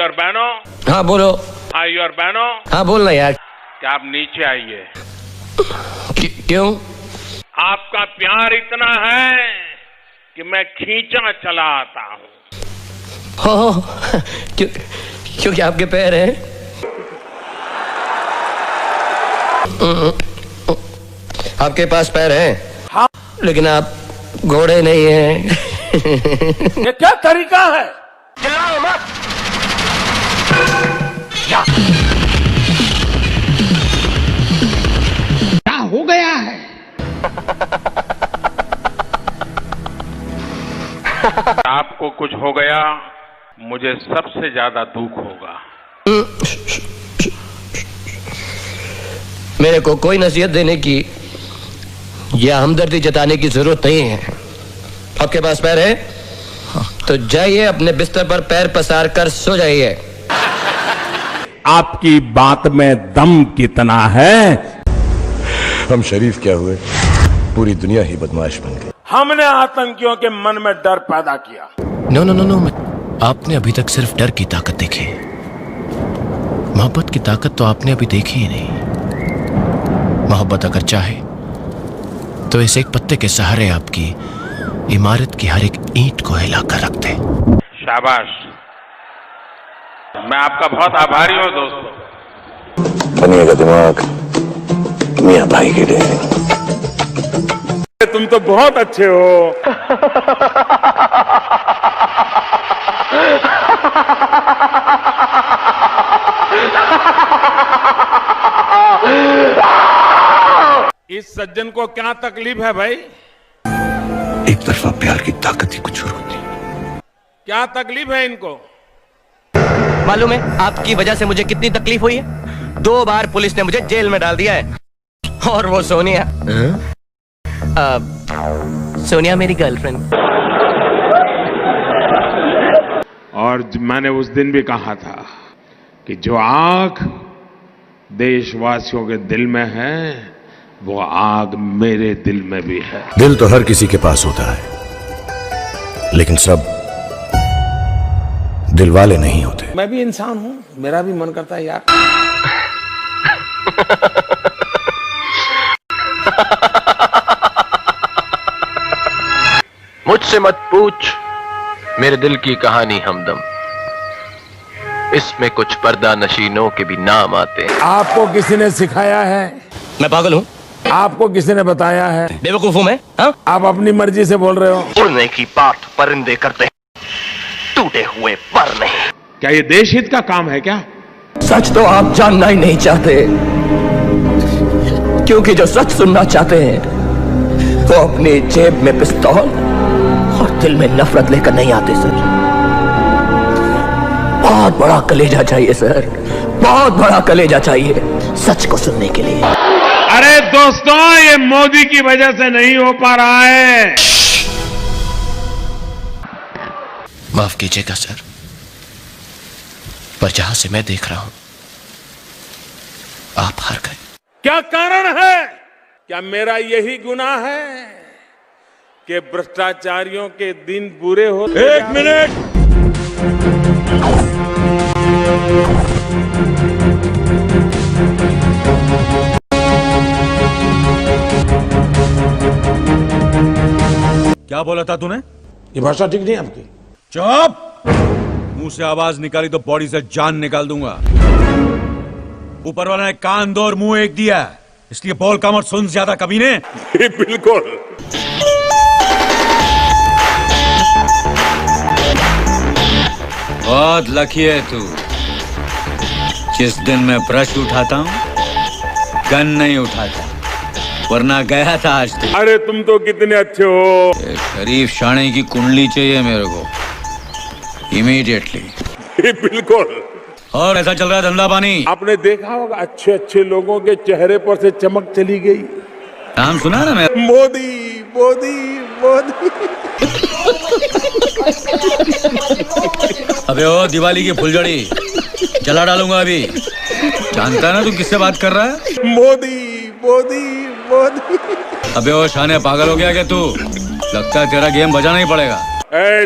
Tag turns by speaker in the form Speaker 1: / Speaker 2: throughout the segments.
Speaker 1: और बहनों।
Speaker 2: हाँ बोलो।
Speaker 1: भाई और बहनों।
Speaker 2: हाँ बोलना यार।
Speaker 1: क्या आप नीचे आइए।
Speaker 2: क्यों?
Speaker 1: आपका प्यार इतना है कि मैं खींचा चला आता हूँ।
Speaker 2: हो क्योंकि आपके पैर हैं। आपके पास पैर हैं।
Speaker 3: हाँ।
Speaker 2: लेकिन आप घोड़े नहीं हैं।
Speaker 3: ये क्या तरीका है?
Speaker 2: चिल्लाओ मत।
Speaker 3: क्या हो गया है?
Speaker 1: आपको कुछ हो गया, मुझे सबसे ज्यादा दुख होगा।
Speaker 2: मेरे को कोई नसीहत देने की या हमदर्दी जताने की जरूरत नहीं है। आपके पास पैर है तो जाइए अपने बिस्तर पर पैर पसार कर सो जाइए।
Speaker 3: आपकी बात में दम कितना है?
Speaker 4: हम शरीफ क्या हुए, पूरी दुनिया ही बदमाश बन गई।
Speaker 3: हमने आतंकियों के मन में डर पैदा किया।
Speaker 5: नो नो नो नो, आपने अभी तक सिर्फ डर की ताकत देखी है। मोहब्बत की ताकत तो आपने अभी देखी ही नहीं। मोहब्बत अगर चाहे तो इस एक पत्ते के सहारे आपकी इमारत की हर एक ईंट को हिलाकर रख दे।
Speaker 1: शाबाश, मैं आपका बहुत आभारी हूँ दोस्तों।
Speaker 4: बनिएगा दिमाग मियां भाई के लिए।
Speaker 3: तुम तो बहुत अच्छे हो। इस सज्जन को क्या तकलीफ है भाई?
Speaker 4: एक तरफा प्यार की ताकत ही कुछ और होती है।
Speaker 3: क्या तकलीफ है इनको?
Speaker 2: मालूम है आपकी वजह से मुझे कितनी तकलीफ हुई है? 2 बार पुलिस ने मुझे जेल में डाल दिया है। और वो सोनिया, सोनिया मेरी गर्लफ्रेंड।
Speaker 1: और मैंने उस दिन भी कहा था कि जो आग देशवासियों के दिल में है, वो आग मेरे दिल में भी है।
Speaker 4: दिल तो हर किसी के पास होता है, लेकिन सब दिल वाले नहीं होते।
Speaker 3: मैं भी इंसान हूं, मेरा भी मन करता है यार।
Speaker 5: मुझसे मत पूछ मेरे दिल की कहानी हमदम, इसमें कुछ पर्दा नशीनों के भी नाम आते हैं।
Speaker 3: आपको किसी ने सिखाया है?
Speaker 2: मैं पागल हूँ?
Speaker 3: आपको किसी ने बताया है?
Speaker 2: बेवकूफ हूँ मैं? हाँ?
Speaker 3: आप अपनी मर्जी से बोल रहे हो?
Speaker 5: उड़ने की बात परिंदे करते हैं, टूटे हुए पर नहीं।
Speaker 1: क्या ये देश हित का काम है क्या?
Speaker 2: सच तो आप जानना ही नहीं चाहते, क्योंकि जो सच सुनना चाहते हैं वो अपनी जेब में पिस्तौल और दिल में नफरत लेकर नहीं आते सर। बहुत बड़ा कलेजा चाहिए सर, बहुत बड़ा कलेजा चाहिए सच को सुनने के लिए।
Speaker 1: अरे दोस्तों, ये मोदी की वजह से नहीं हो पा रहा है।
Speaker 5: माफ कीजिएगा सर, पर जहां से मैं देख रहा हूं आप हार गए।
Speaker 3: क्या कारण है? क्या मेरा यही गुनाह है कि भ्रष्टाचारियों के दिन बुरे होते? 1 मिनट।
Speaker 6: क्या बोला था तूने?
Speaker 3: ये भाषा ठीक नहीं आपकी।
Speaker 6: चुप! मुंह से आवाज निकाली तो बॉडी से जान निकाल दूंगा। ऊपर वाला ने कान 2 और मुंह 1 दिया, इसलिए बोल कम और सुन ज्यादा, कमीने।
Speaker 3: बिल्कुल।
Speaker 6: बहुत लकी है तू। जिस दिन मैं ब्रश उठाता हूँ गन नहीं उठाता, वरना गया था आज तक।
Speaker 3: अरे तुम तो कितने अच्छे हो।
Speaker 6: शरीफ शाणे की कुंडली चाहिए मेरे को, इमीडिएटली।
Speaker 3: बिल्कुल।
Speaker 6: और ऐसा चल रहा है धंधा पानी?
Speaker 3: आपने देखा होगा अच्छे अच्छे लोगों के चेहरे पर से चमक चली गई।
Speaker 6: नाम सुना ना मैं?
Speaker 3: मोदी मोदी मोदी।
Speaker 6: अबे ओ दिवाली की फुलझड़ी जला डालूंगा अभी। जानता है ना तू किससे बात कर रहा है?
Speaker 3: मोदी मोदी मोदी।
Speaker 6: अबे ओ शाने, पागल हो गया क्या तू? लगता है तेरा गेम बजाना ही पड़ेगा।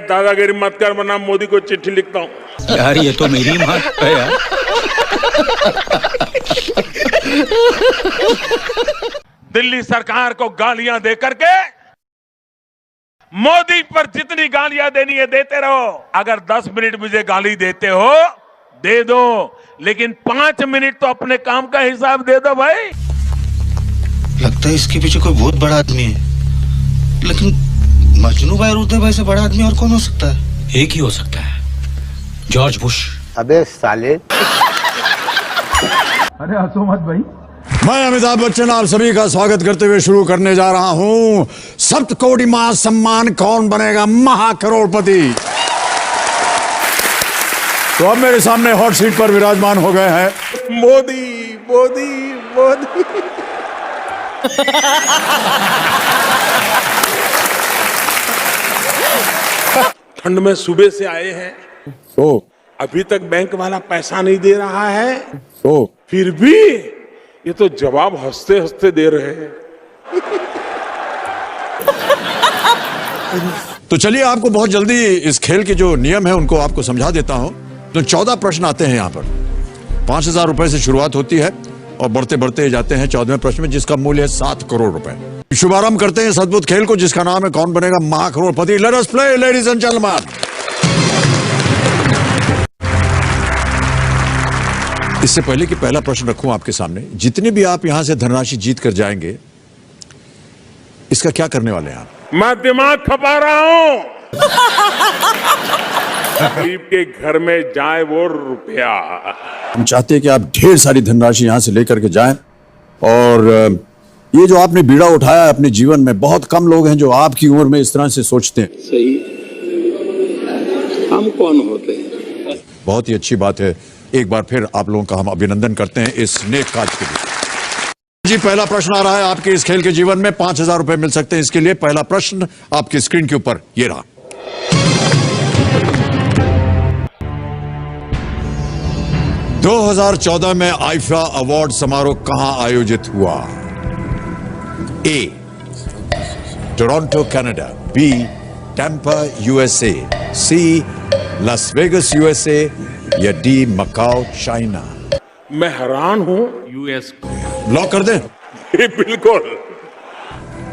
Speaker 3: दादागिरी मत कर, वरना मोदी को चिट्ठी लिखता हूँ।
Speaker 6: यार ये तो मेरी माँ है यार।
Speaker 3: दिल्ली सरकार को गालियां दे करके मोदी पर जितनी गालियां देनी है देते रहो। अगर 10 मिनट मुझे गाली देते हो दे दो, लेकिन 5 मिनट तो अपने काम का हिसाब दे दो भाई।
Speaker 7: लगता है इसके पीछे कोई बहुत बड़ा आदमी है, लेकिन मजनू भाई और उदय भाई से बड़ा आदमी और कौन हो सकता है?
Speaker 6: एक ही हो सकता है, जॉर्ज बुश।
Speaker 8: अबे साले।
Speaker 6: अरे हंसो मत भाई।
Speaker 9: मैं अमिताभ बच्चन आप सभी का स्वागत करते हुए शुरू करने जा रहा हूं सप्तकोटि महासम्मान कौन बनेगा महाकरोड़पति। तो अब मेरे सामने हॉट सीट पर विराजमान हो गए हैं
Speaker 3: मोदी मोदी मोदी। ठंड में सुबह से आए हैं,
Speaker 9: ओ
Speaker 3: अभी तक बैंक वाला पैसा नहीं दे रहा है,
Speaker 9: ओ
Speaker 3: फिर भी ये तो जवाब हंसते हंसते दे रहे हैं।
Speaker 9: तो चलिए आपको बहुत जल्दी इस खेल के जो नियम है उनको आपको समझा देता हूं। तो 14 प्रश्न आते हैं यहाँ पर। 5,000 रुपए से शुरुआत होती है और बढ़ते बढ़ते जाते हैं 14वें प्रश्न में, जिसका मूल्य है 7 करोड़ रुपए। शुभारंभ करते हैं इस अद्भुत खेल को जिसका नाम है कौन बनेगा महाकरोड़पति। Let us play ladies and gentlemen. इससे पहले कि पहला प्रश्न रखूं आपके सामने, जितने भी आप यहां से धनराशि जीत कर जाएंगे इसका क्या करने वाले हैं आप?
Speaker 3: मैं दिमाग खपा रहा हूं। गरीब के घर में जाए वो रुपया।
Speaker 9: हम चाहते हैं कि आप ढेर सारी धनराशि यहां से लेकर के जाएं और ये जो आपने बीड़ा उठाया है अपने जीवन में, बहुत कम लोग हैं जो आपकी उम्र में इस तरह से सोचते हैं।
Speaker 8: सही, हम कौन होते हैं?
Speaker 9: बहुत ही अच्छी बात है। एक बार फिर आप लोगों का हम अभिनंदन करते हैं इस नेक कार्य के लिए। जी पहला प्रश्न आ रहा है आपके इस खेल के जीवन में। 5,000 रुपए मिल सकते हैं इसके लिए। पहला प्रश्न आपकी स्क्रीन के ऊपर ये रहा। दो 2014 में आईफा अवार्ड समारोह कहां आयोजित हुआ? A Toronto Canada, B Tampa USA, C Las Vegas USA या डी मकाओ चाइना।
Speaker 3: मैं हैरान हूं। यूएस
Speaker 9: लॉक कर दें?
Speaker 3: बिल्कुल।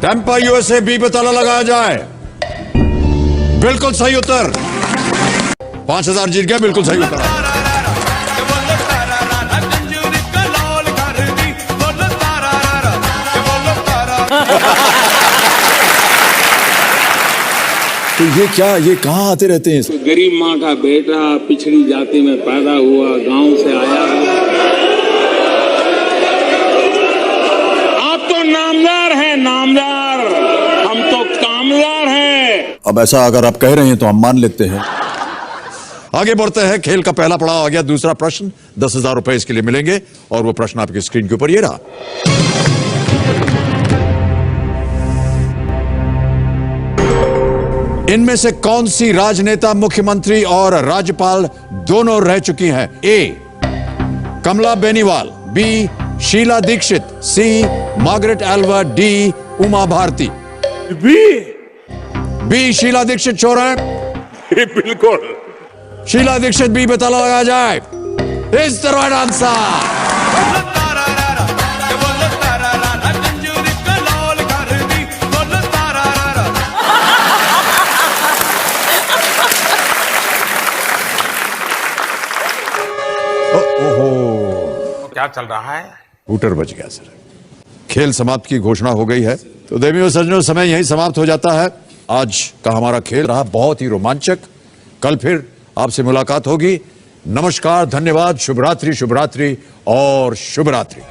Speaker 9: टैम्पा यूएसए, बी पे ताला लगाया जाए। बिल्कुल सही उत्तर। 5,000 जीत गया, बिल्कुल सही उत्तर। तो ये क्या, ये कहाँ आते रहते हैं?
Speaker 8: गरीब माँ का बेटा, पिछड़ी जाति में पैदा हुआ, गांव से आया। आप तो नामदार हैं, नामदार। हम तो कामदार हैं।
Speaker 9: अब ऐसा अगर आप कह रहे हैं तो हम मान लेते हैं। आगे बढ़ते हैं। खेल का पहला पड़ाव आ गया। दूसरा प्रश्न 10,000 रुपए इसके लिए मिलेंगे और वो प्रश्न आपकी स्क्रीन के ऊपर ये रहा। इनमें से कौन सी राजनेता मुख्यमंत्री और राज्यपाल दोनों रह चुकी हैं? A Kamla Beniwal, B Sheila Dikshit, C Margaret Alva, D Uma Bharti. B Sheila Dikshit छोड़ रहे हैं?
Speaker 3: बिल्कुल।
Speaker 9: शीला दीक्षित बी पे ताला लगाया जाए। Is the right answer.
Speaker 3: क्या चल रहा है?
Speaker 9: हूटर बच गया सर। खेल समाप्त की घोषणा हो गई है। तो देवियों सज्जनों, समय यही समाप्त हो जाता है। आज का हमारा खेल रहा बहुत ही रोमांचक। कल फिर आपसे मुलाकात होगी। नमस्कार, धन्यवाद, शुभ रात्रि और शुभ रात्रि।